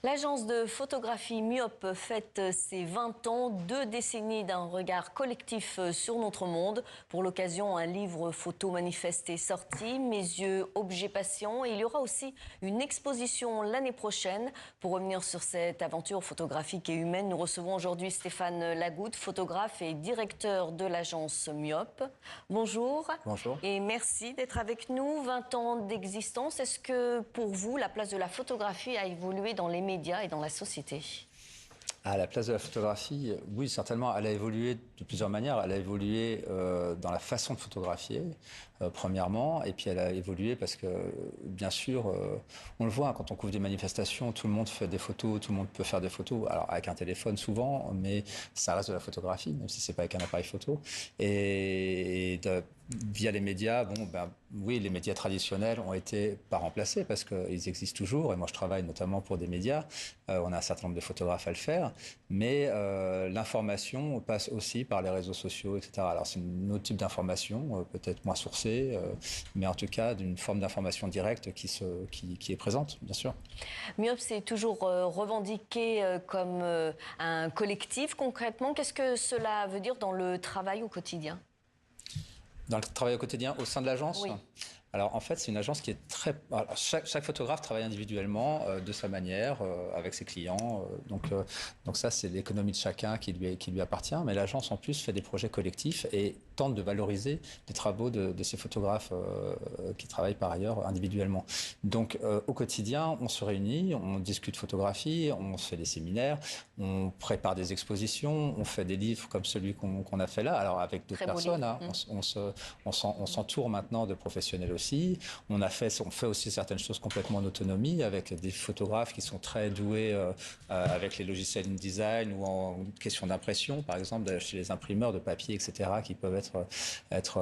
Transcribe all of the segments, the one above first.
L'agence de photographie Myope fête ses 20 ans, 2 décennies d'un regard collectif sur notre monde. Pour l'occasion, un livre photo manifeste est sorti, Mes yeux, objets patients. Et il y aura aussi une exposition l'année prochaine. Pour revenir sur cette aventure photographique et humaine, nous recevons aujourd'hui Stéphane Lagoutte, photographe et directeur de l'agence Myope. Bonjour. Bonjour. Et merci d'être avec nous. 20 ans d'existence. Est-ce que pour vous, la place de la photographie a évolué dans les médias et dans la société? À la place de la photographie, oui, certainement, elle a évolué de plusieurs manières. Elle a évolué dans la façon de photographier, premièrement, et puis elle a évolué parce que, bien sûr, on le voit, quand on couvre des manifestations, tout le monde fait des photos, tout le monde peut faire des photos, alors avec un téléphone souvent, mais ça reste de la photographie, même si c'est pas avec un appareil photo. Via les médias, oui, les médias traditionnels ont été pas remplacés parce qu'ils existent toujours. Et moi, je travaille notamment pour des médias. On a un certain nombre de photographes à le faire. Mais l'information passe aussi par les réseaux sociaux, etc. Alors, c'est un autre type d'information, peut-être moins sourcée, mais en tout cas, d'une forme d'information directe qui est présente, bien sûr. Myope, c'est toujours revendiqué comme un collectif. Concrètement, qu'est-ce que cela veut dire dans le travail au quotidien? Dans le travail au quotidien, au sein de l'agence? Oui. Alors, en fait, c'est une agence qui est très... Alors, chaque photographe travaille individuellement, de sa manière, avec ses clients. Donc ça, c'est l'économie de chacun qui lui appartient. Mais l'agence, en plus, fait des projets collectifs et tente de valoriser les travaux de ces photographes qui travaillent par ailleurs individuellement. Donc, au quotidien, on se réunit, on discute photographie, on fait des séminaires, on prépare des expositions, on fait des livres comme celui qu'on a fait là. Alors, avec d'autres personnes, hein, on s'entoure maintenant de professionnels aussi. On fait aussi certaines choses complètement en autonomie avec des photographes qui sont très doués avec les logiciels InDesign ou en question d'impression, par exemple, chez les imprimeurs de papier, etc., qui peuvent être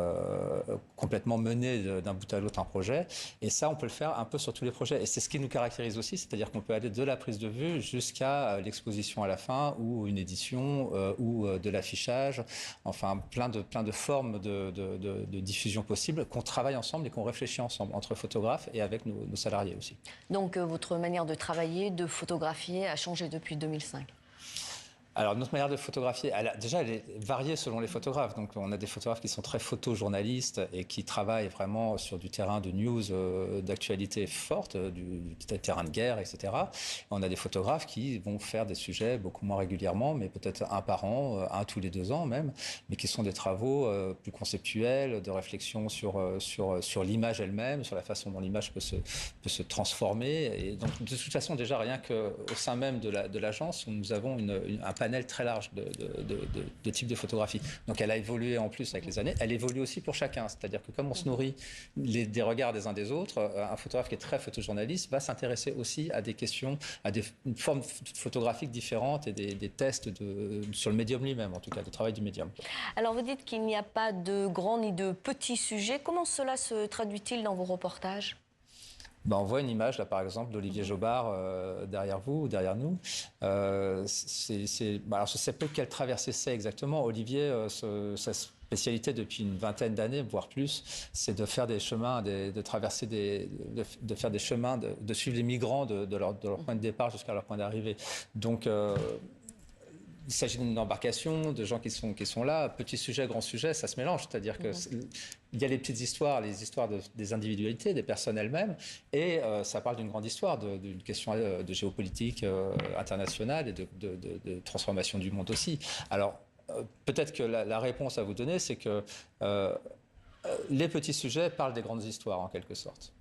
complètement menés d'un bout à l'autre un projet. Et ça, on peut le faire un peu sur tous les projets. Et c'est ce qui nous caractérise aussi, c'est-à-dire qu'on peut aller de la prise de vue jusqu'à l'exposition à la fin ou une édition ou de l'affichage. Enfin, plein de formes de diffusion possibles qu'on travaille ensemble et qu'on réfléchit ensemble, entre photographes et avec nos salariés aussi. Donc, votre manière de travailler, de photographier a changé depuis 2005? Alors, notre manière de photographier, elle est variée selon les photographes. Donc, on a des photographes qui sont très photojournalistes et qui travaillent vraiment sur du terrain de news, d'actualité forte, du terrain de guerre, etc. On a des photographes qui vont faire des sujets beaucoup moins régulièrement, mais peut-être un par an, un tous les 2 ans même, mais qui sont des travaux plus conceptuels, de réflexion sur l'image elle-même, sur la façon dont l'image peut se transformer. Et donc, de toute façon, déjà, rien qu'au sein même de l'agence, nous avons un panel très large de types de photographie. Donc elle a évolué en plus avec les années. Elle évolue aussi pour chacun. C'est-à-dire que comme on se nourrit des regards des uns des autres, un photographe qui est très photojournaliste va s'intéresser aussi à des questions, à des formes photographiques différentes et des tests sur le médium lui-même, en tout cas, de travail du médium. Alors vous dites qu'il n'y a pas de grands ni de petits sujets. Comment cela se traduit-il dans vos reportages? On voit une image, là, par exemple, d'Olivier Jobard derrière vous ou derrière nous. Alors, je ne sais pas quelle traversée c'est exactement. Olivier, sa spécialité depuis une vingtaine d'années, voire plus, c'est de faire des chemins, de traverser de faire des chemins, de suivre les migrants de leur point de départ jusqu'à leur point d'arrivée. Donc, il s'agit d'une embarcation, de gens qui sont là. Petit sujet, grand sujet, ça se mélange. C'est-à-dire qu'il y a les petites histoires, les histoires des individualités, des personnes elles-mêmes, et ça parle d'une grande histoire, d'une question de géopolitique internationale et de transformation du monde aussi. Alors, peut-être que la réponse à vous donner, c'est que les petits sujets parlent des grandes histoires, en quelque sorte.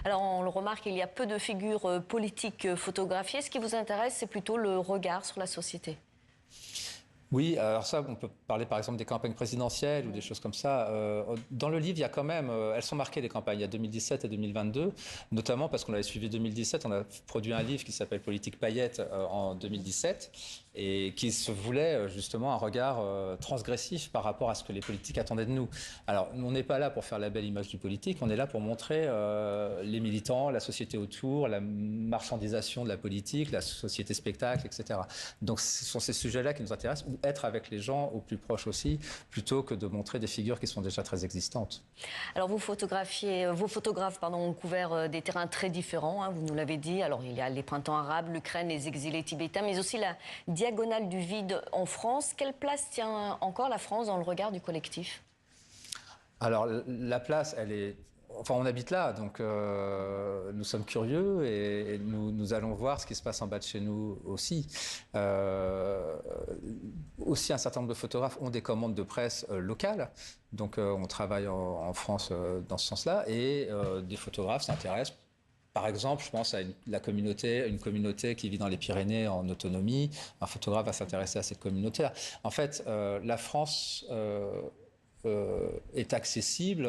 Alors, on le remarque, il y a peu de figures politiques photographiées. Ce qui vous intéresse, c'est plutôt le regard sur la société. Oui, alors ça, on peut parler par exemple des campagnes présidentielles ou des choses comme ça. Dans le livre, il y a quand même, elles sont marquées les campagnes, il y a 2017 et 2022, notamment parce qu'on avait suivi 2017, on a produit un livre qui s'appelle Politique paillettes en 2017. et qui se voulait justement un regard transgressif par rapport à ce que les politiques attendaient de nous. Alors, on n'est pas là pour faire la belle image du politique, on est là pour montrer les militants, la société autour, la marchandisation de la politique, la société spectacle, etc. Donc, ce sont ces sujets-là qui nous intéressent, ou être avec les gens au plus proche aussi, plutôt que de montrer des figures qui sont déjà très existantes. Alors, vos photographes ont couvert des terrains très différents, hein, vous nous l'avez dit. Alors, il y a les printemps arabes, l'Ukraine, les exilés tibétains, mais aussi la diagonale du vide en France. Quelle place tient encore la France dans le regard du collectif? Alors, la place, elle est... Enfin, on habite là, donc nous sommes curieux et nous allons voir ce qui se passe en bas de chez nous aussi. Aussi, un certain nombre de photographes ont des commandes de presse locales, donc on travaille en France dans ce sens-là, et des photographes s'intéressent. Par exemple, je pense à une communauté qui vit dans les Pyrénées en autonomie. Un photographe va s'intéresser à cette communauté-là. En fait, la France est accessible.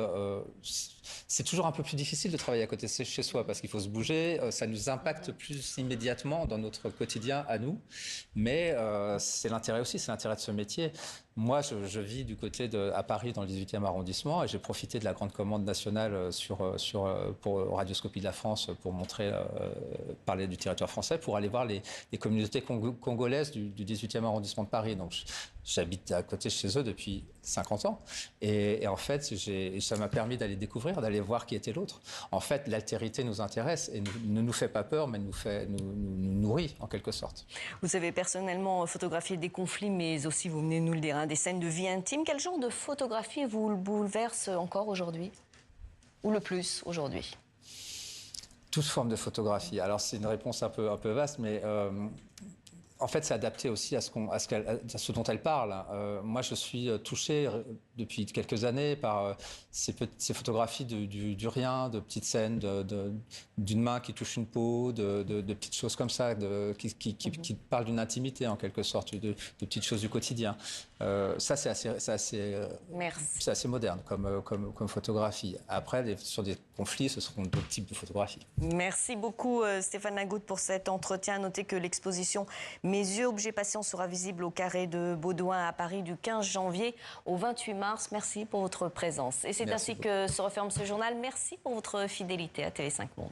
C'est toujours un peu plus difficile de travailler à côté de chez soi parce qu'il faut se bouger. Ça nous impacte plus immédiatement dans notre quotidien à nous. Mais c'est l'intérêt aussi, c'est l'intérêt de ce métier. Moi, je vis du côté à Paris, dans le 18e arrondissement, et j'ai profité de la grande commande nationale pour Radioscopie de la France pour parler du territoire français, pour aller voir les communautés congolaises du 18e arrondissement de Paris. Donc, j'habite à côté de chez eux depuis 50 ans. Et en fait, ça m'a permis d'aller découvrir, d'aller voir qui était l'autre. En fait, l'altérité nous intéresse et ne nous fait pas peur, mais nous nourrit en quelque sorte. Vous avez personnellement photographié des conflits, mais aussi, vous venez de nous le dire, hein, des scènes de vie intime. Quel genre de photographie vous bouleverse encore aujourd'hui? Ou le plus aujourd'hui? Toute forme de photographie. Alors, c'est une réponse un peu vaste, mais... en fait, c'est adapté aussi à ce dont elle parle. Moi, je suis touché depuis quelques années par ces photographies du rien, de petites scènes, d'une main qui touche une peau, de petites choses comme ça, qui parlent d'une intimité en quelque sorte, de petites choses du quotidien. Ça, c'est assez moderne comme photographie. Après, sur des conflits, ce seront d'autres types de photographies. Merci beaucoup Stéphane Nagout pour cet entretien. Notez que l'exposition Mes yeux, objets patients sera visible au Carré de Baudouin à Paris du 15 janvier au 28 mars. Merci pour votre présence. Et c'est ainsi que se referme ce journal. Merci pour votre fidélité à TV5 Monde.